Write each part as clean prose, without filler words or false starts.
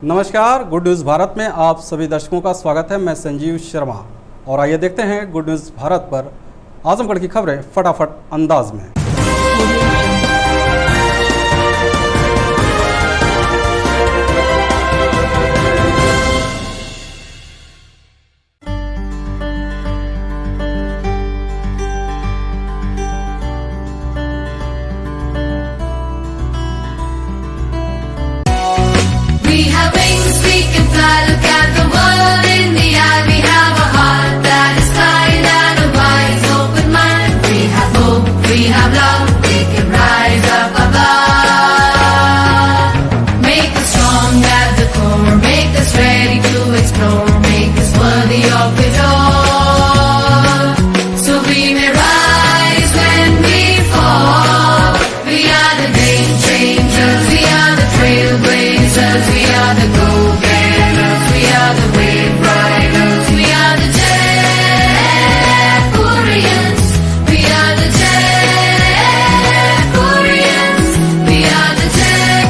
नमस्कार, good news Bharat में आप सभी दर्शकों का स्वागत है। मैं संजीव शर्मा और आइए देखते हैं गुड न्यूज़ भारत पर आजमगढ़ की खबरें फटाफट अंदाज में। We have wings, we can fly, look at the world in the eye. We have a heart that is kind and a wise, open mind. We have hope, we have love, we can rise up above. Make us strong at the core, make us ready to explore, make us worthy of it all. So we may rise when we fall. We are the game changers, we are the trailblazers, we are the go-getters, we are the wave riders, we are the Jaypurians, we are the Jaypurians, we are the Jay.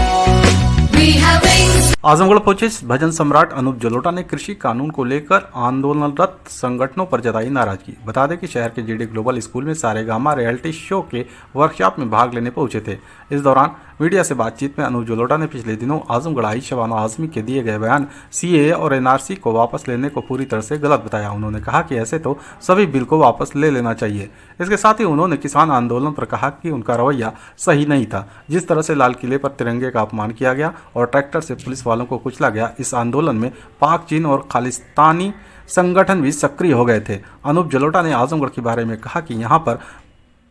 We have wings. Azamgarh पहुंचे भजन सम्राट अनूप जलोटा ने कृषि कानून को लेकर आंदोलनरत संगठनों पर जताई नाराजगी। बता दें कि शहर के जीडी ग्लोबल स्कूल में सारेगामा रियलिटी शो के वर्कशॉप में भाग लेने पहुंचे थे। इस दौरान मीडिया से बातचीत में अनूप जलोटा ने पिछले दिनों आजमगढ़ आई शबाना आजमी के दिए गए बयान सीएए और एनआरसी को वापस लेने को पूरी तरह से गलत बताया। उन्होंने कहा कि ऐसे तो सभी बिल को वापस ले लेना चाहिए। इसके साथ ही उन्होंने किसान आंदोलन पर कहा कि उनका रवैया सही नहीं था। जिस तरह से लाल किले पर तिरंगे का अपमान किया गया और ट्रैक्टर से पुलिस वालों को कुचला गया, इस आंदोलन में पाक, चीन और खालिस्तानी संगठन भी सक्रिय हो गए थे। अनूप जलोटा ने आजमगढ़ के बारे में कहा कि यहाँ पर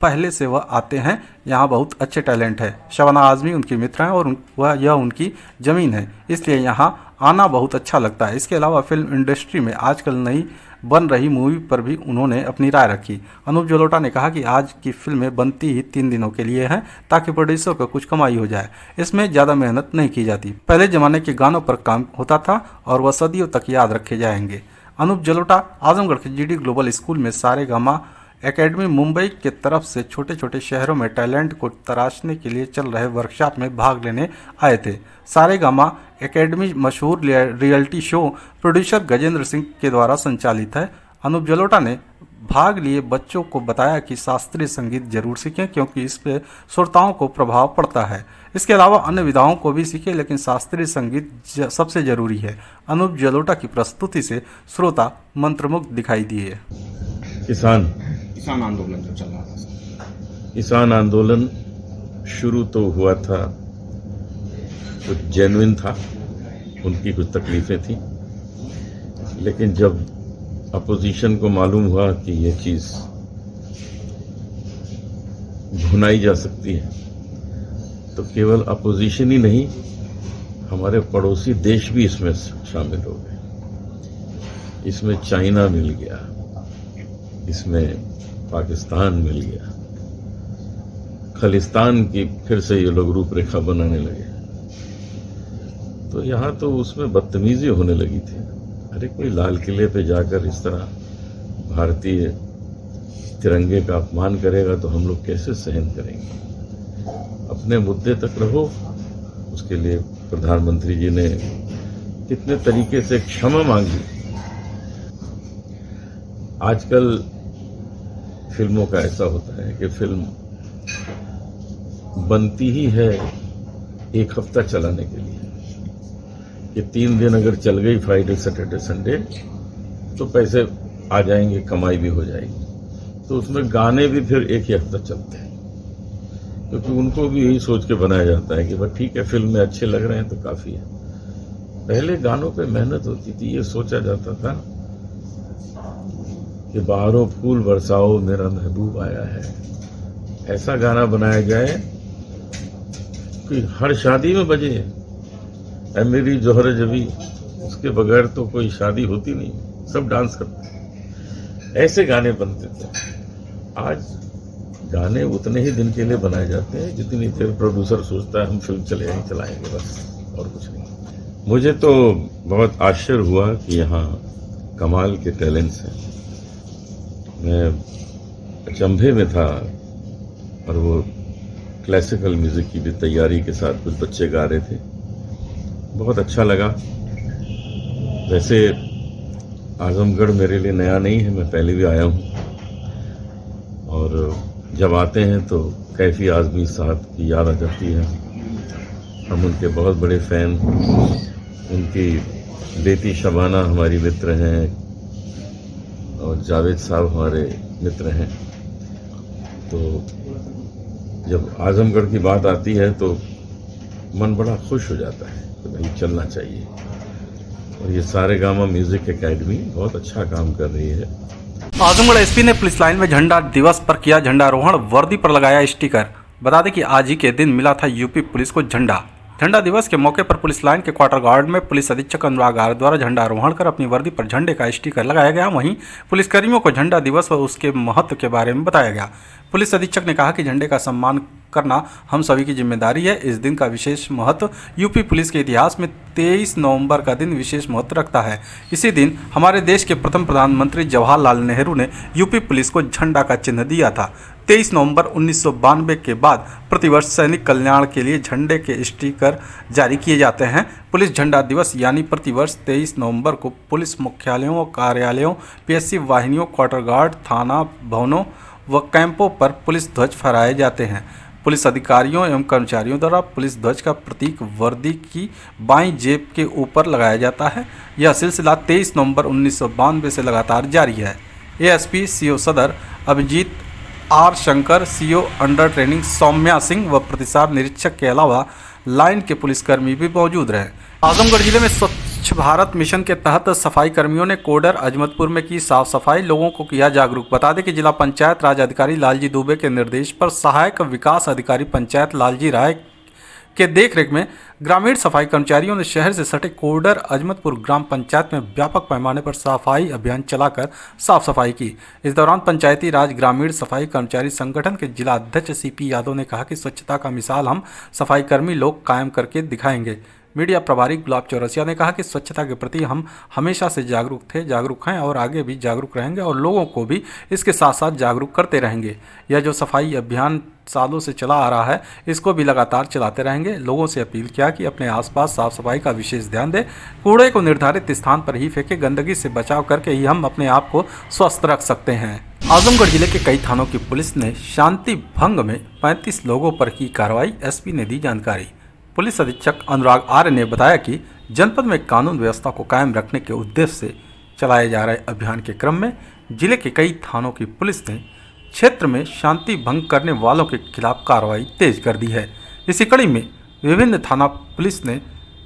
पहले से वह आते हैं, यहाँ बहुत अच्छे टैलेंट है। शबाना आजमी उनकी मित्र हैं और यह उनकी ज़मीन है, इसलिए यहाँ आना बहुत अच्छा लगता है। इसके अलावा फिल्म इंडस्ट्री में आजकल नई बन रही मूवी पर भी उन्होंने अपनी राय रखी। अनूप जलोटा ने कहा कि आज की फिल्में बनती ही 3 दिनों के लिए हैं ताकि प्रोड्यूसर को कुछ कमाई हो जाए। इसमें ज़्यादा मेहनत नहीं की जाती। पहले ज़माने के गानों पर काम होता था और वह सदियों तक याद रखे जाएंगे। अनूप जलोटा आजमगढ़ के जीडी ग्लोबल स्कूल में सारेगामा एकेडमी मुंबई के तरफ से छोटे छोटे शहरों में टैलेंट को तराशने के लिए चल रहे वर्कशॉप में भाग लेने आए थे। सारेगामा एकेडमी मशहूर reality show producer Gajendra Singh के द्वारा संचालित है। अनूप जलोटा ने भाग लिए बच्चों को बताया कि शास्त्रीय संगीत जरूर सीखें क्योंकि इस पे श्रोताओं को प्रभाव पड़ता है। इसके अलावा अन्य विधाओं को भी सीखें, लेकिन शास्त्रीय संगीत सबसे जरूरी है। अनूप जलोटा की प्रस्तुति से श्रोता मंत्रमुग्ध दिखाई दिए। किसान आंदोलन जो चल रहा था, किसान आंदोलन शुरू तो हुआ था, कुछ जेन्युइन था, उनकी कुछ तकलीफें थी, लेकिन जब अपोजिशन को मालूम हुआ कि ये चीज भुनाई जा सकती है, तो केवल अपोजिशन ही नहीं, हमारे पड़ोसी देश भी इसमें शामिल हो गए। इसमें चाइना मिल गया, इसमें पाकिस्तान मिल गया, खालिस्तान की फिर से ये लोग रूपरेखा बनाने लगे। तो यहाँ तो उसमें बदतमीजी होने लगी थी। अरे कोई लाल किले पे जाकर इस तरह भारतीय तिरंगे का अपमान करेगा तो हम लोग कैसे सहन करेंगे। अपने मुद्दे तक रहो। उसके लिए प्रधानमंत्री जी ने कितने तरीके से क्षमा मांगी। आजकल फिल्मों का ऐसा होता है कि फिल्म बनती ही है 1 हफ्ता चलाने के लिए, कि 3 दिन अगर चल गई, फ्राइडे सैटरडे संडे, तो पैसे आ जाएंगे, कमाई भी हो जाएगी। तो उसमें गाने भी फिर 1 ही हफ्ता चलते हैं, क्योंकि उनको भी यही सोच के बनाया जाता है कि बस ठीक है, फिल्म में अच्छे लग रहे हैं तो काफी है। पहले गानों पे मेहनत होती थी, ये सोचा जाता था कि बाहरों फूल बरसाओ मेरा महबूब आया है। ऐसा गाना बनाया जाए कि हर शादी में बजे, ऐ मेरी जोहर जबी, उसके बगैर तो कोई शादी होती नहीं, सब डांस करते हैं। ऐसे गाने बनते थे। आज गाने उतने ही दिन के लिए बनाए जाते हैं जितनी देर प्रोड्यूसर सोचता है हम फिल्म चलाएंगे, बस और कुछ नहीं। मुझे तो बहुत आश्चर्य हुआ कि यहाँ कमाल के टैलेंट्स हैं। मैं अचंभे में था, और वो क्लासिकल म्यूजिक की भी तैयारी के साथ कुछ बच्चे गा रहे थे। बहुत अच्छा लगा। वैसे आजमगढ़ मेरे लिए नया नहीं है, मैं पहले भी आया हूँ और जब आते हैं तो कैफी आज़मी साहब की याद आ जाती है। हम उनके बहुत बड़े फ़ैन, उनकी बेटी शबाना हमारी मित्र हैं और जावेद साहब हमारे मित्र हैं। तो जब आजमगढ़ की बात आती है तो मन बड़ा खुश हो जाता है कि भाई चलना चाहिए। और ये सारेगामा म्यूजिक एकेडमी बहुत अच्छा काम कर रही है। आजमगढ़ एसपी ने पुलिस लाइन में झंडा दिवस पर किया झंडारोहण, वर्दी पर लगाया स्टिकर। बता दें कि आज ही के दिन मिला था यूपी पुलिस को झंडा दिवस के मौके पर पुलिस लाइन के क्वार्टर गार्ड में पुलिस अधीक्षक अनुराग आर द्वारा झंडारोहण कर अपनी वर्दी पर झंडे का स्टिकर लगाया गया। वहीं पुलिसकर्मियों को झंडा दिवस व उसके महत्व के बारे में बताया गया। पुलिस अधीक्षक ने कहा कि झंडे का सम्मान करना हम सभी की जिम्मेदारी है। इस दिन का विशेष महत्व यूपी पुलिस के इतिहास में 23 नवंबर का दिन विशेष महत्व रखता है। इसी दिन हमारे देश के प्रथम प्रधानमंत्री जवाहरलाल नेहरू ने यूपी पुलिस को झंडा का चिन्ह दिया था। 23 नवंबर 1992 के बाद प्रतिवर्ष सैनिक कल्याण के लिए झंडे के स्टिकर जारी किए जाते हैं। पुलिस झंडा दिवस यानी प्रतिवर्ष 23 नवंबर को पुलिस मुख्यालयों, कार्यालयों, पीएससी वाहिनियों, क्वार्टर गार्ड, थाना भवनों व कैंपों पर पुलिस ध्वज फहराए जाते हैं। पुलिस अधिकारियों एवं कर्मचारियों द्वारा पुलिस ध्वज का प्रतीक वर्दी की बाईं जेब के ऊपर लगाया जाता है। यह सिलसिला 23 नवंबर 1992 से लगातार जारी है। ASP CO Sadar Abhijeet R Shankar, CO under training Saumya Singh व प्रतिसाद निरीक्षक के अलावा लाइन के पुलिसकर्मी भी मौजूद रहे। आजमगढ़ जिले में स्वच्छ भारत मिशन के तहत सफाई कर्मियों ने कोडर अजमतपुर में की साफ सफाई, लोगों को किया जागरूक। बता दें कि जिला पंचायत राज अधिकारी लालजी दुबे के निर्देश पर सहायक विकास अधिकारी पंचायत लालजी राय के देखरेख में ग्रामीण सफाई कर्मचारियों ने शहर से सटे कोडर अजमतपुर ग्राम पंचायत में व्यापक पैमाने पर सफाई अभियान चलाकर साफ सफाई की। इस दौरान पंचायती राज ग्रामीण सफाई कर्मचारी संगठन के जिला अध्यक्ष सीपी यादव ने कहा कि स्वच्छता का मिसाल हम सफाई कर्मी लोग कायम करके दिखाएंगे। मीडिया प्रभारी गुलाब चौरसिया ने कहा कि स्वच्छता के प्रति हम हमेशा से जागरूक थे, जागरूक हैं और आगे भी जागरूक रहेंगे और लोगों को भी इसके साथ साथ जागरूक करते रहेंगे। यह जो सफाई अभियान सालों से चला आ रहा है, इसको भी लगातार चलाते रहेंगे। लोगों से अपील किया कि अपने आसपास साफ सफाई का विशेष ध्यान दें, कूड़े को निर्धारित स्थान पर ही फेंके, गंदगी से बचाव करके ही हम अपने आप को स्वस्थ रख सकते हैं। आजमगढ़ जिले के कई थानों की पुलिस ने शांति भंग में 35 लोगों पर की कार्रवाई, एसपी ने दी जानकारी। पुलिस अधीक्षक अनुराग आर्य ने बताया कि जनपद में कानून व्यवस्था को कायम रखने के उद्देश्य से चलाए जा रहे अभियान के क्रम में जिले के कई थानों की पुलिस ने क्षेत्र में शांति भंग करने वालों के खिलाफ कार्रवाई तेज कर दी है। इसी कड़ी में विभिन्न थाना पुलिस ने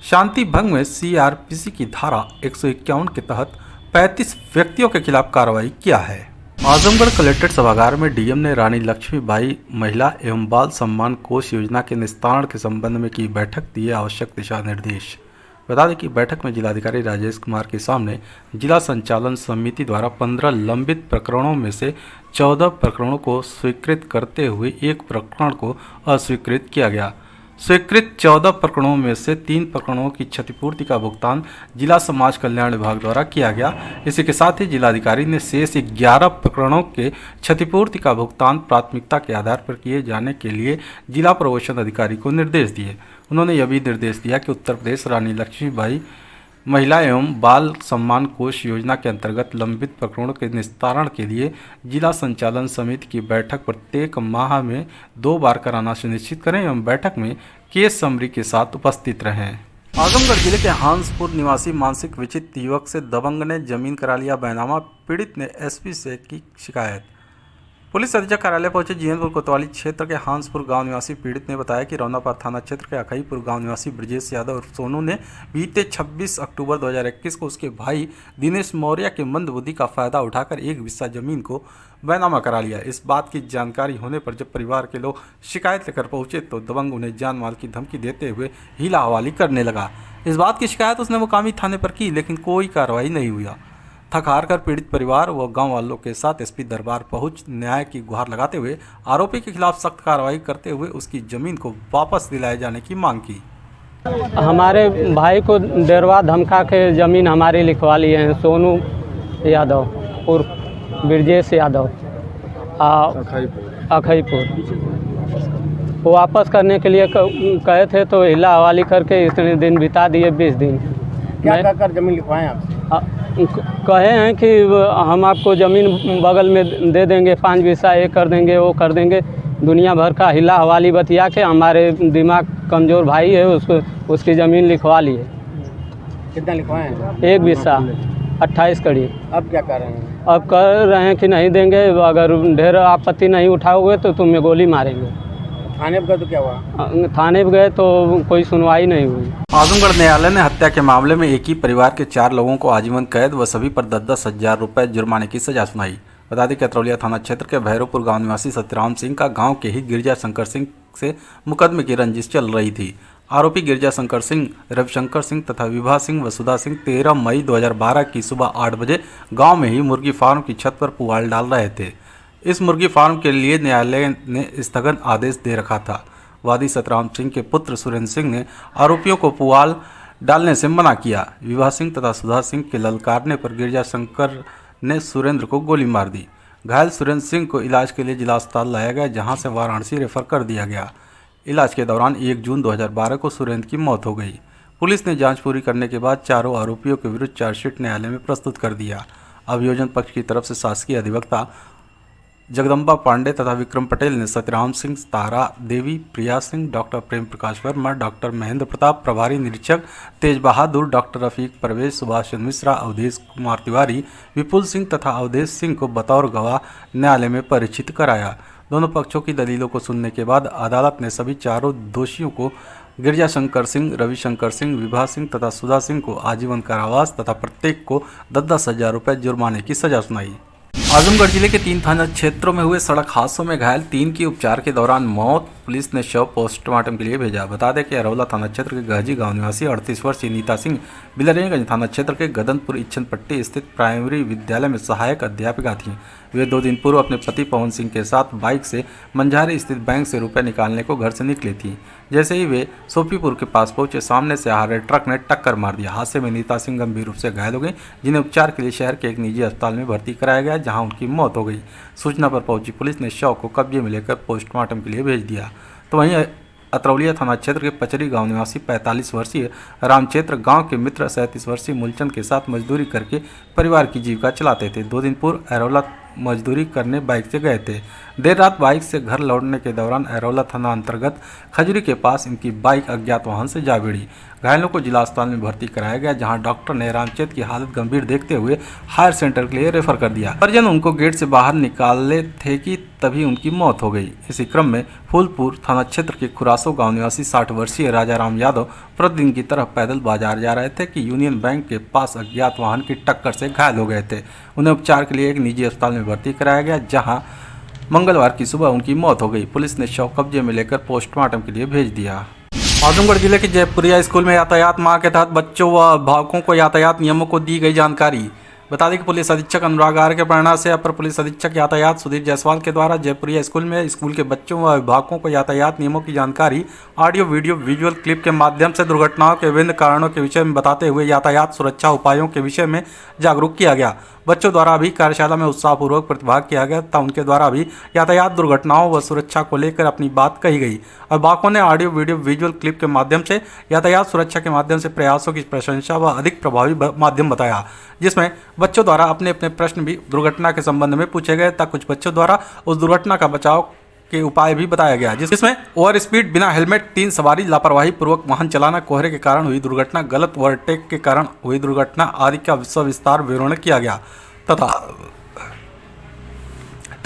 शांति भंग में सीआरपीसी की धारा 151 के तहत 35 व्यक्तियों के खिलाफ कार्रवाई किया है। आजमगढ़ कलेक्ट्रेट सभागार में डीएम ने रानी लक्ष्मीबाई महिला एवं बाल सम्मान कोष योजना के निस्तारण के संबंध में की बैठक, दिए आवश्यक दिशा निर्देश। बता दें कि बैठक में जिलाधिकारी राजेश कुमार के सामने जिला संचालन समिति द्वारा 15 लंबित प्रकरणों में से 14 प्रकरणों को स्वीकृत करते हुए एक प्रकरण को अस्वीकृत किया गया। स्वीकृत 14 प्रकरणों में से 3 प्रकरणों की क्षतिपूर्ति का भुगतान जिला समाज कल्याण विभाग द्वारा किया गया। इसी के साथ ही जिलाधिकारी ने शेष 11 प्रकरणों के क्षतिपूर्ति का भुगतान प्राथमिकता के आधार पर किए जाने के लिए जिला प्रशासन अधिकारी को निर्देश दिए। उन्होंने यह भी निर्देश दिया कि उत्तर प्रदेश रानी लक्ष्मीबाई महिला एवं बाल सम्मान कोष योजना के अंतर्गत लंबित प्रकरणों के निस्तारण के लिए जिला संचालन समिति की बैठक प्रत्येक माह में 2 बार कराना सुनिश्चित करें एवं बैठक में केस समरी के साथ उपस्थित रहें। आजमगढ़ जिले के हांसपुर निवासी मानसिक विचित्र युवक से दबंग ने जमीन करा लिया बैनामा, पीड़ित ने एसपी से की शिकायत। पुलिस अधीक्षक कार्यालय पहुंचे जीवनपुर कोतवाली क्षेत्र के हांसपुर गांव निवासी पीड़ित ने बताया कि रौनापार थाना क्षेत्र के अखईपुर गांव निवासी ब्रजेश यादव और सोनू ने बीते 26 अक्टूबर 2021 को उसके भाई दिनेश मौर्य के मंदबुद्धि का फायदा उठाकर 1 बिस्सा जमीन को बैनामा करा लिया। इस बात की जानकारी होने पर जब परिवार के लोग शिकायत लेकर पहुंचे तो दबंग उन्हें जान माल की धमकी देते हुए हीला हवाली करने लगा। इस बात की शिकायत उसने मुकामी थाने पर की, लेकिन कोई कार्रवाई नहीं हुआ। थक हार कर पीड़ित परिवार व गांव वालों के साथ एसपी दरबार पहुंच न्याय की गुहार लगाते हुए आरोपी के खिलाफ सख्त कार्रवाई करते हुए उसकी जमीन को वापस दिलाए जाने की मांग की। हमारे भाई को डेरवा धमका के ज़मीन हमारी लिखवा लिए हैं, सोनू यादव और ब्रजेश यादव अखईपुर। वो वापस करने के लिए कहे थे, तो हिला हवाली करके इतने दिन बिता दिए, 20 दिन। क्या कहकर जमीन लिखवाएं आपसे? कहे हैं कि हम आपको ज़मीन बगल में दे देंगे, 5 बीसा ये कर देंगे, वो कर देंगे। दुनिया भर का हिला हवाली बतिया के हमारे दिमाग कमज़ोर भाई है, उसकी ज़मीन लिखवा ली है। कितना लिखवाएं? 1 बीसा 28 कड़ी। अब क्या कर रहे हैं? अब कर रहे हैं कि नहीं देंगे, अगर ढेर आपत्ति नहीं उठाओगे तो तुम्हें गोली मारेंगे। थाने पर गए तो क्या हुआ? थाने पर गए तो कोई सुनवाई नहीं हुई। आजमगढ़ न्यायालय ने हत्या के मामले में एक ही परिवार के 4 लोगों को आजीवन कैद व सभी पर 10-10 हजार रुपए जुर्माने की सजा सुनाई। बता दें कि अतरौलिया थाना क्षेत्र के भैरवपुर गांव निवासी सत्यराम सिंह का गांव के ही गिरजा शंकर सिंह से मुकदमे की रंजिश चल रही थी। आरोपी गिरजा शंकर सिंह, रविशंकर सिंह तथा विभा सिंह वसुधा सिंह 13 मई 2012 की सुबह 8 बजे गांव में ही मुर्गी फार्म की छत पर पुआल डाल रहे थे। इस मुर्गी फार्म के लिए न्यायालय ने स्थगन आदेश दे रखा था। वादी सतराम सिंह के पुत्र सुरेंद्र सिंह ने आरोपियों को पुआल डालने से मना किया। विभा सिंह तथा सुधा सिंह के ललकारने पर गिरजा शंकर ने सुरेंद्र को गोली मार दी। घायल सुरेंद्र सिंह को इलाज के लिए जिला अस्पताल लाया गया, जहां से वाराणसी रेफर कर दिया गया। इलाज के दौरान 1 जून 2012 को सुरेंद्र की मौत हो गई। पुलिस ने जांच पूरी करने के बाद चारों आरोपियों के विरुद्ध चार्जशीट न्यायालय में प्रस्तुत कर दिया। अभियोजन पक्ष की तरफ से शासकीय अधिवक्ता जगदम्बा पांडे तथा विक्रम पटेल ने सत्यराम सिंह, तारा देवी, प्रिया सिंह, डॉक्टर प्रेम प्रकाश वर्मा, डॉक्टर महेंद्र प्रताप, प्रभारी निरीक्षक तेज बहादुर, डॉक्टर रफीक परवेज, सुभाष चंद्र मिश्रा, अवधेश कुमार तिवारी, विपुल सिंह तथा अवधेश सिंह को बतौर गवाह न्यायालय में परिचित कराया। दोनों पक्षों की दलीलों को सुनने के बाद अदालत ने सभी चारों दोषियों को गिरजा शंकर सिंह, रविशंकर सिंह, विभा सिंह तथा सुधा सिंह को आजीवन कारावास तथा प्रत्येक को 10-10 हजार रुपये जुर्माने की सजा सुनाई। आजमगढ़ जिले के 3 थाना क्षेत्रों में हुए सड़क हादसों में घायल 3 की उपचार के दौरान मौत। पुलिस ने शव पोस्टमार्टम के लिए भेजा। बता दें कि अरौला थाना क्षेत्र के गहजी गांव निवासी 38 वर्षीय नीता सिंह बिलरियागंज थाना क्षेत्र के गदनपुर इच्छन पट्टी स्थित प्राइमरी विद्यालय में सहायक अध्यापिका थीं। वे 2 दिन पूर्व अपने पति पवन सिंह के साथ बाइक से मंझारी स्थित बैंक से रुपए निकालने को घर से निकली थी। जैसे ही वे सोफीपुर के पास पहुंचे, सामने से आ रहे ट्रक ने टक्कर मार दिया। हादसे में नीता सिंह गंभीर रूप से घायल हो गई, जिन्हें उपचार के लिए शहर के एक निजी अस्पताल में भर्ती कराया गया, जहां उनकी मौत हो गई। सूचना पर पहुंची पुलिस ने शव को कब्जे में लेकर पोस्टमार्टम के लिए भेज दिया। तो वहीं अतरौलिया थाना क्षेत्र के पचरी गांव निवासी 45 वर्षीय रामचेत्र गांव के मित्र 37 वर्षीय मूलचंद के साथ मजदूरी करके परिवार की जीविका चलाते थे। 2 दिन पूर्व अरौला मजदूरी करने बाइक से गए थे। देर रात बाइक से घर लौटने के दौरान अरौला थाना अंतर्गत खजुरी के पास इनकी बाइक अज्ञात वाहन से जा भिड़ी। घायलों को जिला अस्पताल में भर्ती कराया गया, जहां डॉक्टर ने रामचेत की हालत गंभीर देखते हुए हायर सेंटर के लिए रेफर कर दिया। परिजन उनको गेट से बाहर निकाले थे कि तभी उनकी मौत हो गई। इसी क्रम में फूलपुर थाना क्षेत्र के खुरासो गांव निवासी 60 वर्षीय राजाराम यादव प्रतिदिन की तरह पैदल बाजार जा रहे थे कि यूनियन बैंक के पास अज्ञात वाहन की टक्कर से घायल हो गए थे। उन्हें उपचार के लिए एक निजी अस्पताल में भर्ती कराया गया, जहां मंगलवार की सुबह उनकी मौत हो गई। पुलिस ने शव कब्जे में लेकर पोस्टमार्टम के लिए भेज दिया। आजमगढ़ जिले के जयपुरिया स्कूल में यातायात माह के तहत बच्चों व अभिभावकों को यातायात नियमों को दी गई जानकारी। बता दें कि पुलिस अधीक्षक अनुराग आर के प्रेरणा से अपर पुलिस अधीक्षक यातायात सुधीर जायसवाल के द्वारा जयपुरिया स्कूल में स्कूल के बच्चों व अभिभावकों को यातायात नियमों की जानकारी ऑडियो, वीडियो, विजुअल क्लिप के माध्यम से दुर्घटनाओं के विभिन्न कारणों के विषय में बताते हुए यातायात सुरक्षा उपायों के विषय में जागरूक किया गया। बच्चों द्वारा भी कार्यशाला में उत्साहपूर्वक प्रतिभाग किया गया तथा उनके द्वारा भी यातायात दुर्घटनाओं व सुरक्षा को लेकर अपनी बात कही गई। अभिभावकों ने ऑडियो, वीडियो, विजुअल क्लिप के माध्यम से यातायात सुरक्षा के माध्यम से प्रयासों की प्रशंसा व अधिक प्रभावी माध्यम बताया, जिसमें बच्चों द्वारा अपने अपने प्रश्न भी दुर्घटना के संबंध में पूछे गए तथा कुछ बच्चों द्वारा उस दुर्घटना का बचाव के उपाय भी बताया गया, जिसमें ओवर स्पीड, बिना हेलमेट, 3 सवारी, लापरवाही पूर्वक वाहन चलाना, कोहरे के कारण हुई दुर्घटना, गलत ओवरटेक के कारण हुई दुर्घटना आदि का सविस्तार विवरण किया गया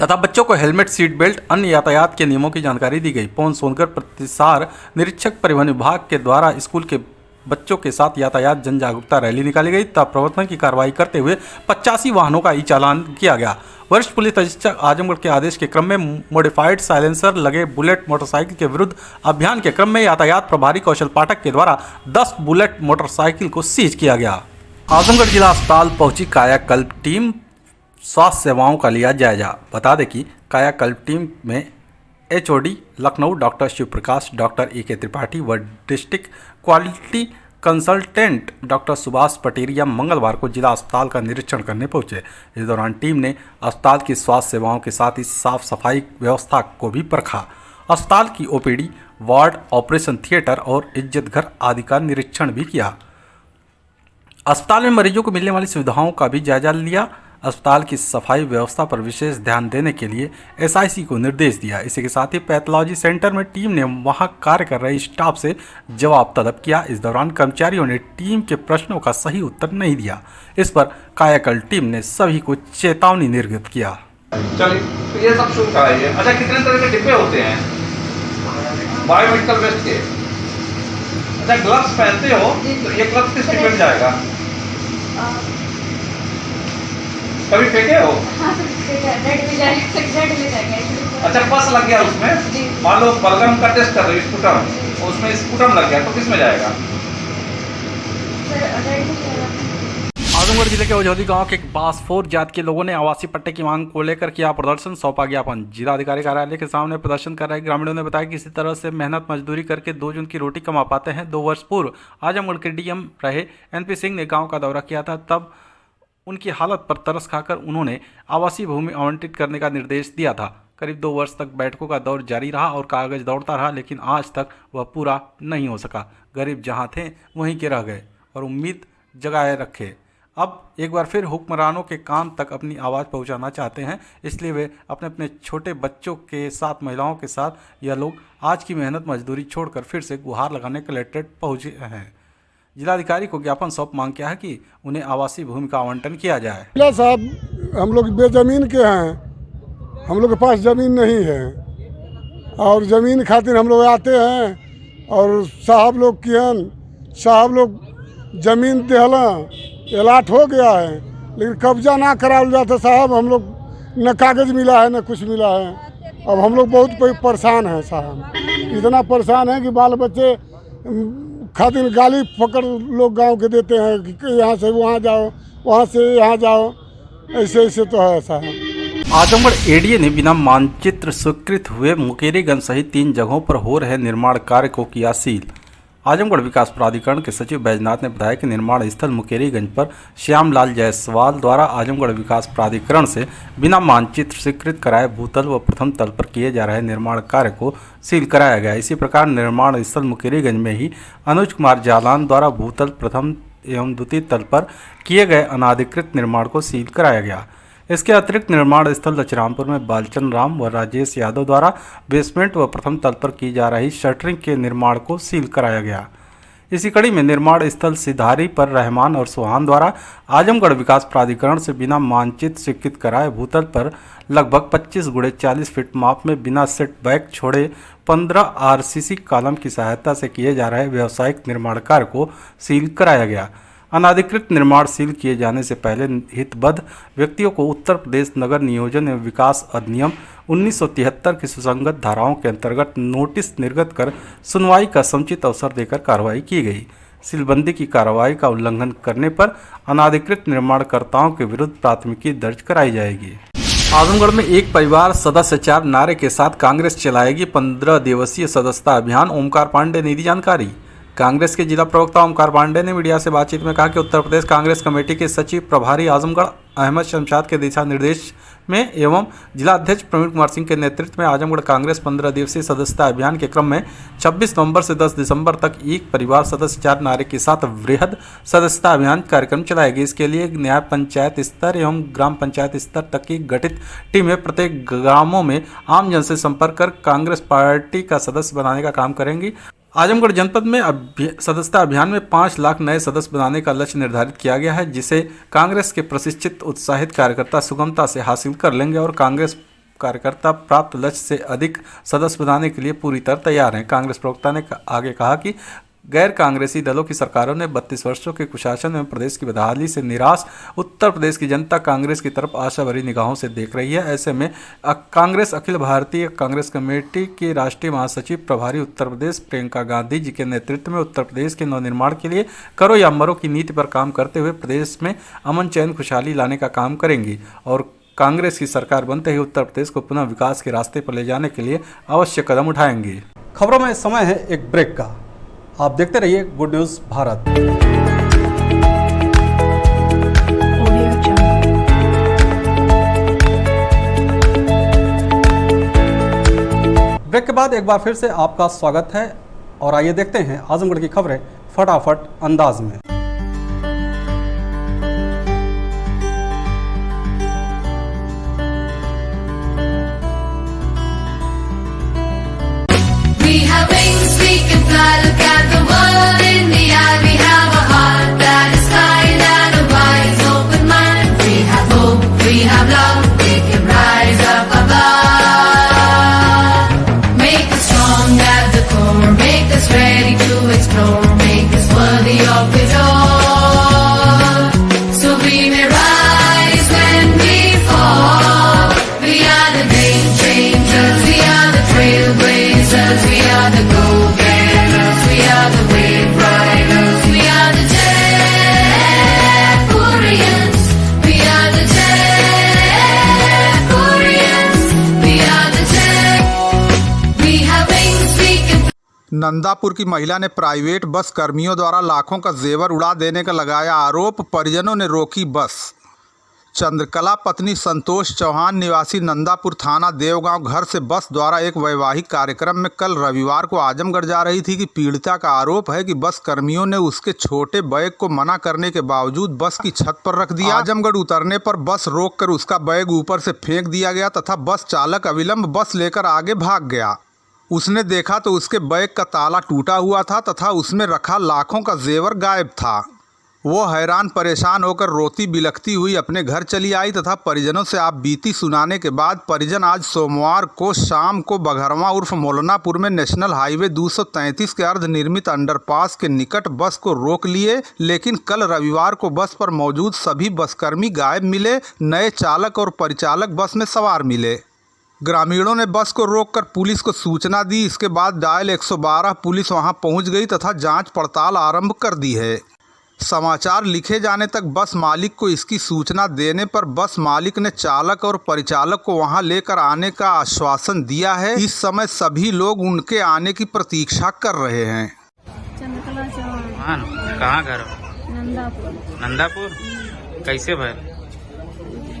तथा बच्चों को हेलमेट, सीट बेल्ट, अन्य यातायात के नियमों की जानकारी दी गई। पवन सोनकर, प्रतिसार निरीक्षक परिवहन विभाग के द्वारा स्कूल के बच्चों के साथ यातायात जन जागरूकता रैली निकाली गई तथा प्रवर्तन की कार्रवाई करते हुए 85 वाहनों का ई चालान किया गया। वरिष्ठ पुलिस अधीक्षक आजमगढ़ के आदेश के क्रम में मॉडिफाइड साइलेंसर लगे बुलेट मोटरसाइकिल के विरुद्ध अभियान के क्रम में यातायात प्रभारी कौशल पाठक के द्वारा 10 बुलेट मोटरसाइकिल को सीज किया गया। आजमगढ़ जिला अस्पताल पहुंची कायाकल्प टीम, स्वास्थ्य सेवाओं का लिया जायजा। बता दें कि कायाकल्प टीम में HOD Lucknow doctor Shiv Prakash, doctor EK Tripathi व district quality consultant doctor Subhash Pateria मंगलवार को जिला अस्पताल का निरीक्षण करने पहुंचे। इस दौरान टीम ने अस्पताल की स्वास्थ्य सेवाओं के साथ ही साफ सफाई व्यवस्था को भी परखा। अस्पताल की ओपीडी, वार्ड, ऑपरेशन थिएटर और इज्जत घर आदि का निरीक्षण भी किया। अस्पताल में मरीजों को मिलने वाली सुविधाओं का भी जायजा लिया। अस्पताल की सफाई व्यवस्था पर विशेष ध्यान देने के लिए एसआईसी को निर्देश दिया। इसी के साथ ही पैथोलॉजी सेंटर में टीम ने वहां कार्य कर रहे स्टाफ से जवाब तलब किया। इस दौरान कर्मचारियों ने टीम के प्रश्नों का सही उत्तर नहीं दिया। इस पर कायाकल्प टीम ने सभी को चेतावनी निर्गत किया। चलिए, तो ये सब शुरू कराइए। अच्छा, कितने तरह के डिब्बे होते हैं बायोमेडिकल वेस्ट के? अच्छा, ग्लव्स पहनते हो तो ये ग्लव्स किस डिब्बे में जाएगा? कभी फेंके हो? अच्छा, पस लग गया उसमें, मान लो बलगम का टेस्ट कर रहे हो, स्पुटम, उसमें स्पुटम लग गया तो किस में जाएगा? आजमगढ़ जिले के औजौदी गांव के बासफोर जात के लोगों ने आवासीय पट्टे की मांग को लेकर किया प्रदर्शन, सौंपा ज्ञापन। जिलाधिकारी कार्यालय के सामने प्रदर्शन कर रहे ग्रामीणों ने बताया कि इसी तरह से मेहनत मजदूरी करके 2 जून की रोटी कमा पाते हैं। 2 वर्ष पूर्व आजमगढ़ के डीएम रहे एनपी सिंह ने गांव का दौरा किया था। तब उनकी हालत पर तरस खाकर उन्होंने आवासीय भूमि आवंटित करने का निर्देश दिया था। करीब 2 वर्ष तक बैठकों का दौर जारी रहा और कागज दौड़ता रहा, लेकिन आज तक वह पूरा नहीं हो सका। गरीब जहां थे वहीं के रह गए और उम्मीद जगाए रखे। अब एक बार फिर हुक्मरानों के कान तक अपनी आवाज़ पहुंचाना चाहते हैं, इसलिए वे अपने अपने छोटे बच्चों के साथ, महिलाओं के साथ यह लोग आज की मेहनत मजदूरी छोड़कर फिर से गुहार लगाने कलेक्ट्रेट पहुंचे हैं। जिलाधिकारी को ज्ञापन सौंप मांग किया है कि उन्हें आवासीय भूमि का आवंटन किया जाए। साहब, हम लोग बेजमीन के हैं, हम लोग के पास ज़मीन नहीं है और ज़मीन खातिर हम लोग आते हैं और साहब लोग किहन, साहब लोग ज़मीन देहला, अलाट हो गया है, लेकिन कब्जा ना कराल जाता साहब। हम लोग न कागज़ मिला है न कुछ मिला है। अब हम लोग बहुत परेशान हैं साहब, इतना परेशान है कि बाल बच्चे खातिर गाली पकड़ लोग गांव के देते हैं कि यहाँ से वहाँ जाओ, वहाँ से यहाँ जाओ, ऐसे ऐसे तो है साहब। आजमगढ़ एडीए ने बिना मानचित्र स्वीकृत हुए मुकेरीगंज सहित 3 जगहों पर हो रहे निर्माण कार्य को किया सील। आजमगढ़ विकास प्राधिकरण के सचिव बैजनाथ ने बताया कि निर्माण स्थल मुकेरीगंज पर श्यामलाल जायसवाल द्वारा आजमगढ़ विकास प्राधिकरण से बिना मानचित्र स्वीकृत कराए भूतल व प्रथम तल पर किए जा रहे निर्माण कार्य को सील कराया गया। इसी प्रकार निर्माण स्थल मुकेरीगंज में ही अनुज कुमार जालान द्वारा भूतल प्रथम एवं द्वितीय तल पर किए गए अनाधिकृत निर्माण को सील कराया गया। इसके अतिरिक्त निर्माण स्थल लचरामपुर में बालचंद राम व राजेश यादव द्वारा बेसमेंट व प्रथम तल पर की जा रही शटरिंग के निर्माण को सील कराया गया। इसी कड़ी में निर्माण स्थल सिधारी पर रहमान और सुहान द्वारा आजमगढ़ विकास प्राधिकरण से बिना मानचित्र स्वीकृत कराए भूतल पर लगभग 25x40 फीट माप में बिना सेट बैक छोड़े 15 आरसीसी कॉलम की सहायता से किए जा रहे व्यावसायिक निर्माण कार्य को सील कराया गया। अनाधिकृत निर्माण सील किए जाने से पहले हितबद्ध व्यक्तियों को उत्तर प्रदेश नगर नियोजन एवं विकास अधिनियम 1973 की सुसंगत धाराओं के अंतर्गत नोटिस निर्गत कर सुनवाई का समुचित अवसर देकर कार्रवाई की गई। सीलबंदी की कार्रवाई का उल्लंघन करने पर अनाधिकृत निर्माणकर्ताओं के विरुद्ध प्राथमिकी दर्ज कराई जाएगी। आजमगढ़ में एक परिवार सदस्य 4 नारे के साथ कांग्रेस चलाएगी 15 दिवसीय सदस्यता अभियान। ओमकार पांडे ने दी जानकारी। कांग्रेस के जिला प्रवक्ता ओमकार पांडे ने मीडिया से बातचीत में कहा कि उत्तर प्रदेश कांग्रेस कमेटी के सचिव प्रभारी आजमगढ़ अहमद शमशाद के दिशा निर्देश में एवं जिला अध्यक्ष प्रवीण कुमार सिंह के नेतृत्व में आजमगढ़ कांग्रेस 15 दिवसीय सदस्यता अभियान के क्रम में 26 नवंबर से 10 दिसंबर तक एक परिवार सदस्य 4 नारे के साथ वृहद सदस्यता अभियान कार्यक्रम चलाएगी। इसके लिए न्याय पंचायत स्तर एवं ग्राम पंचायत स्तर तक की गठित टीमें प्रत्येक ग्रामों में आम जन से संपर्क कर कांग्रेस पार्टी का सदस्य बनाने का काम करेंगी। आजमगढ़ जनपद में सदस्यता अभियान में 5 लाख नए सदस्य बनाने का लक्ष्य निर्धारित किया गया है, जिसे कांग्रेस के प्रशिक्षित उत्साहित कार्यकर्ता सुगमता से हासिल कर लेंगे और कांग्रेस कार्यकर्ता प्राप्त लक्ष्य से अधिक सदस्य बनाने के लिए पूरी तरह तैयार हैं। कांग्रेस प्रवक्ता ने आगे कहा कि गैर कांग्रेसी दलों की सरकारों ने 32 वर्षों के कुशासन में प्रदेश की बदहाली से निराश उत्तर प्रदेश की जनता कांग्रेस की तरफ आशा भरी निगाहों से देख रही है। ऐसे में कांग्रेस अखिल भारतीय कांग्रेस कमेटी के राष्ट्रीय महासचिव प्रभारी उत्तर प्रदेश प्रियंका गांधी जी के नेतृत्व में उत्तर प्रदेश के नवनिर्माण के लिए करो या मरो की नीति पर काम करते हुए प्रदेश में अमन चैन खुशहाली लाने का काम करेंगी और कांग्रेस की सरकार बनते ही उत्तर प्रदेश को पुनः विकास के रास्ते पर ले जाने के लिए आवश्यक कदम उठाएंगी। खबरों में समय है एक ब्रेक का। आप देखते रहिए गुड न्यूज भारत। ब्रेक के बाद एक बार फिर से आपका स्वागत है और आइए देखते हैं आजमगढ़ की खबरें फटाफट अंदाज में। We have wings, we can fly, look at the world in the eye. We have a heart that is kind and a wise, open mind. We have hope, we have love, we can rise up above. Make us strong at the core, make us ready to explore, make us worthy of it all. So we may rise when we fall. We are the game changers, we are the trailblazers, we are the go-getters, we are the wave riders, we are the Jaypurians, we are the Jaypurians, we are the Jay. We have wings, we can. Nandapur की महिला ने private bus कर्मियों द्वारा लाखों का जेवर उड़ा देने का लगाया आरोप, परिजनों ने रोकी बस। चंद्रकला पत्नी संतोष चौहान निवासी नंदापुर थाना देवगांव घर से बस द्वारा एक वैवाहिक कार्यक्रम में कल रविवार को आजमगढ़ जा रही थी कि पीड़िता का आरोप है कि बस कर्मियों ने उसके छोटे बैग को मना करने के बावजूद बस की छत पर रख दिया। आजमगढ़ उतरने पर बस रोककर उसका बैग ऊपर से फेंक दिया गया तथा बस चालक अविलंब बस लेकर आगे भाग गया। उसने देखा तो उसके बैग का ताला टूटा हुआ था तथा उसमें रखा लाखों का जेवर गायब था। वो हैरान परेशान होकर रोती बिलखती हुई अपने घर चली आई तथा परिजनों से आप बीती सुनाने के बाद परिजन आज सोमवार को शाम को बघरवा उर्फ मौलानापुर में नेशनल हाईवे 233 के अर्धनिर्मित अंडरपास के निकट बस को रोक लिए, लेकिन कल रविवार को बस पर मौजूद सभी बसकर्मी गायब मिले। नए चालक और परिचालक बस में सवार मिले। ग्रामीणों ने बस को रोककर पुलिस को सूचना दी। इसके बाद डायल 112 पुलिस वहां पहुंच गई तथा जांच पड़ताल आरंभ कर दी है। समाचार लिखे जाने तक बस मालिक को इसकी सूचना देने पर बस मालिक ने चालक और परिचालक को वहां लेकर आने का आश्वासन दिया है। इस समय सभी लोग उनके आने की प्रतीक्षा कर रहे हैं। चंद्रकला चौहान, कहाँ घर? नंदापुर। नंदापुर। कैसे भाई?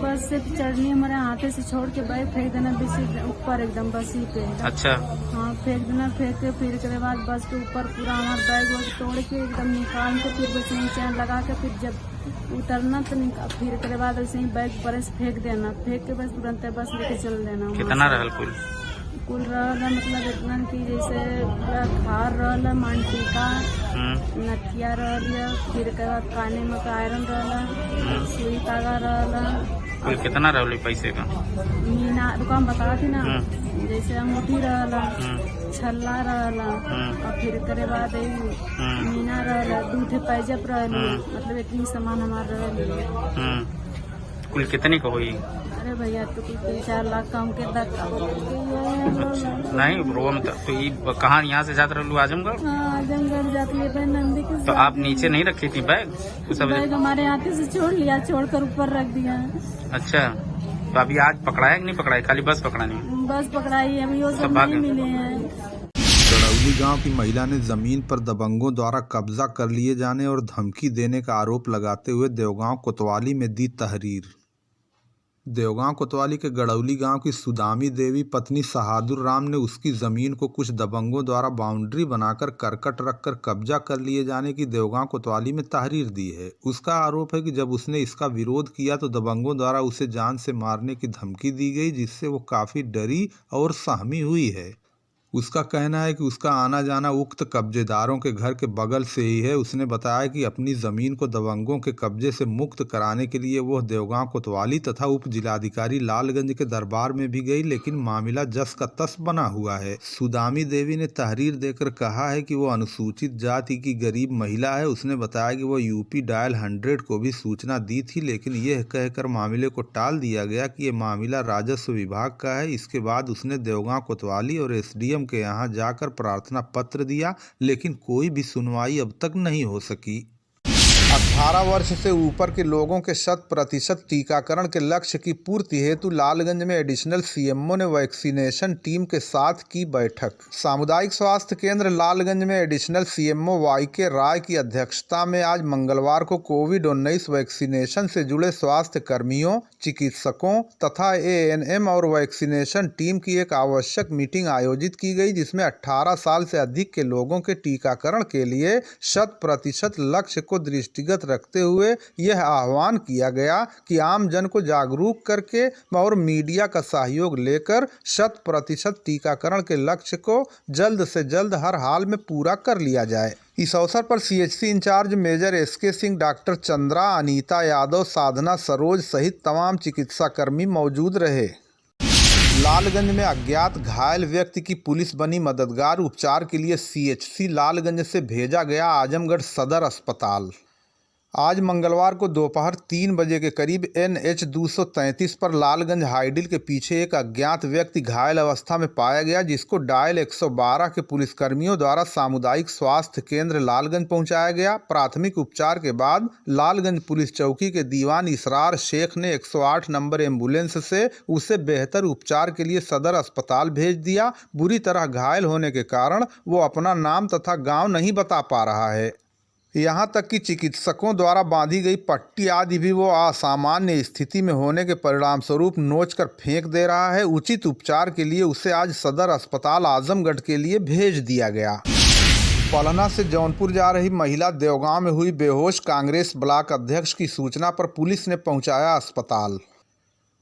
बस से चढ़नी हमारे हाथे से छोड़ के बैग फेंक देना बेसी ऊपर एकदम बस ही पे। अच्छा। हाँ, फेंक देना, फेंक के फिर के बाद बस के ऊपर पूरा हमारा बैग वैग तोड़ के एकदम निकाल के फिर बस में चैन लगा के फिर जब उतरना तो फिर के बाद ऐसे ही बैग पर से फेंक देना, फेंक के बस तुरंत बस लेके चल देना। कितना रहल कुल रहल मतलब इतना कि जैसे पूरा खार रहल, मानटिका, नथिया रहल, फिर के बाद काने में का आयरन रहल, सुई तागा रहल। कुल कितना रहल पैसे का? मीना दुकान बता थी ना, जैसे अंगूठी रहल, छल्ला रहल, और फिर करे बाद मीना रहल, 2 पैजब रहल, मतलब इतनी सामान हमारा रहल। कुल कितने का हुई? अरे भैया तो कुल 4 लाख का हमके नहीं रोम तो ये कहाँ यहाँ से जाते रहलू आजमगढ़? आजमगढ़ जाती है नंदी के। तो आप नीचे नहीं रखी थी बैग? बैग हमारे हाथे से छोड़ लिया, छोड़कर ऊपर रख दिया। अच्छा, तो अभी आज पकड़ाया कि नहीं पकड़ाया? खाली बस पकड़ानी? बस पकड़ाई है, अभी वो सब नहीं मिले हैं। गड़ौली गांव की महिला ने जमीन पर दबंगों द्वारा कब्जा कर लिए जाने और धमकी देने का आरोप लगाते हुए देवगांव कोतवाली में दी तहरीर। देवगांव कोतवाली के गड़ौली गांव की सुदामी देवी पत्नी सहादुर राम ने उसकी ज़मीन को कुछ दबंगों द्वारा बाउंड्री बनाकर करकट रखकर कब्जा कर लिए जाने की देवगांव कोतवाली में तहरीर दी है। उसका आरोप है कि जब उसने इसका विरोध किया तो दबंगों द्वारा उसे जान से मारने की धमकी दी गई, जिससे वो काफ़ी डरी और सहमी हुई है। उसका कहना है कि उसका आना जाना उक्त कब्जेदारों के घर के बगल से ही है। उसने बताया कि अपनी ज़मीन को दबंगों के कब्जे से मुक्त कराने के लिए वह देवगांव कोतवाली तथा उप जिलाधिकारी लालगंज के दरबार में भी गई, लेकिन मामला जस का तस बना हुआ है। सुदामी देवी ने तहरीर देकर कहा है कि वो अनुसूचित जाति की गरीब महिला है। उसने बताया कि वह यूपी डायल 100 को भी सूचना दी थी, लेकिन यह कहकर मामले को टाल दिया गया कि ये मामला राजस्व विभाग का है। इसके बाद उसने देवगांव कोतवाली और एसडीएम के यहां जाकर प्रार्थना पत्र दिया, लेकिन कोई भी सुनवाई अब तक नहीं हो सकी। 18 वर्ष से ऊपर के लोगों के 100% टीकाकरण के लक्ष्य की पूर्ति हेतु लालगंज में एडिशनल सीएमओ ने वैक्सीनेशन टीम के साथ की बैठक। सामुदायिक स्वास्थ्य केंद्र लालगंज में एडिशनल सीएमओ वाईके राय की अध्यक्षता में आज मंगलवार को कोविड-19 वैक्सीनेशन से जुड़े स्वास्थ्य कर्मियों, चिकित्सकों तथा एएनएम और वैक्सीनेशन टीम की एक आवश्यक मीटिंग आयोजित की गई, जिसमें 18 साल से अधिक के लोगों के टीकाकरण के लिए 100% लक्ष्य को दृष्टिगत रखते हुए यह आह्वान किया गया कि आम जन को जागरूक करके और मीडिया का सहयोग लेकर 100% टीकाकरण के लक्ष्य को जल्द से जल्द हर हाल में पूरा कर लिया जाए। इस अवसर पर CHC incharge major SK Singh, doctor Chandra, Anita Yadav, Sadhana Saroj सहित तमाम चिकित्साकर्मी मौजूद रहे। लालगंज में अज्ञात घायल व्यक्ति की पुलिस बनी मददगार, उपचार के लिए सीएचसी लालगंज से भेजा गया आजमगढ़ सदर अस्पताल। आज मंगलवार को दोपहर 3 बजे के करीब NH 233 पर लालगंज हाईडिल के पीछे एक अज्ञात व्यक्ति घायल अवस्था में पाया गया, जिसको डायल 112 के पुलिसकर्मियों द्वारा सामुदायिक स्वास्थ्य केंद्र लालगंज पहुंचाया गया। प्राथमिक उपचार के बाद लालगंज पुलिस चौकी के दीवान इसरार शेख ने 108 नंबर एम्बुलेंस से उसे बेहतर उपचार के लिए सदर अस्पताल भेज दिया। बुरी तरह घायल होने के कारण वो अपना नाम तथा गाँव नहीं बता पा रहा है। यहाँ तक कि चिकित्सकों द्वारा बांधी गई पट्टी आदि भी वो असामान्य स्थिति में होने के परिणाम स्वरूप नोचकर फेंक दे रहा है। उचित उपचार के लिए उसे आज सदर अस्पताल आजमगढ़ के लिए भेज दिया गया। पलना से जौनपुर जा रही महिला देवगांव में हुई बेहोश, कांग्रेस ब्लॉक अध्यक्ष की सूचना पर पुलिस ने पहुंचाया अस्पताल।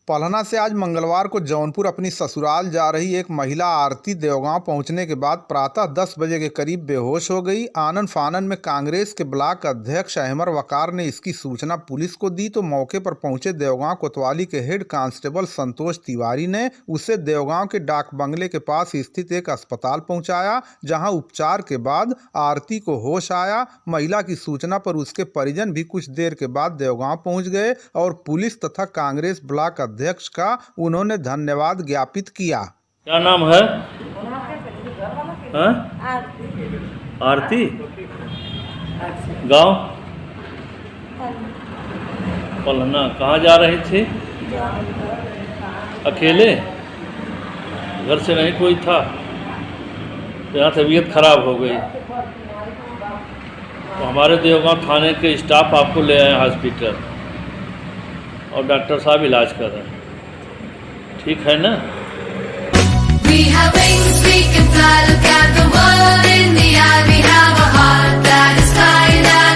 पलना से आज मंगलवार को जौनपुर अपनी ससुराल जा रही एक महिला आरती देवगांव पहुंचने के बाद प्रातः 10 बजे के करीब बेहोश हो गई। आनन फानन में कांग्रेस के ब्लॉक अध्यक्ष अहमर वकार ने इसकी सूचना पुलिस को दी तो मौके पर पहुंचे देवगांव कोतवाली के हेड कांस्टेबल संतोष तिवारी ने उसे देवगांव के डाक बंगले के पास स्थित एक अस्पताल पहुंचाया, जहां उपचार के बाद आरती को होश आया। महिला की सूचना पर उसके परिजन भी कुछ देर के बाद देवगांव पहुंच गए और पुलिस तथा कांग्रेस ब्लॉक अध्यक्ष का उन्होंने धन्यवाद ज्ञापित किया। क्या नाम है? आरती। गांव पलना। कहाँ जा रही थी? अकेले? घर से नहीं कोई था? तो यहाँ तबीयत खराब हो गई तो हमारे देवगांव थाने के स्टाफ आपको ले आए हॉस्पिटल और डॉक्टर साहब इलाज कर रहे हैं। ठीक है ना? We have wings, we can fly, look at the world in the eye. We have a heart that is flying out.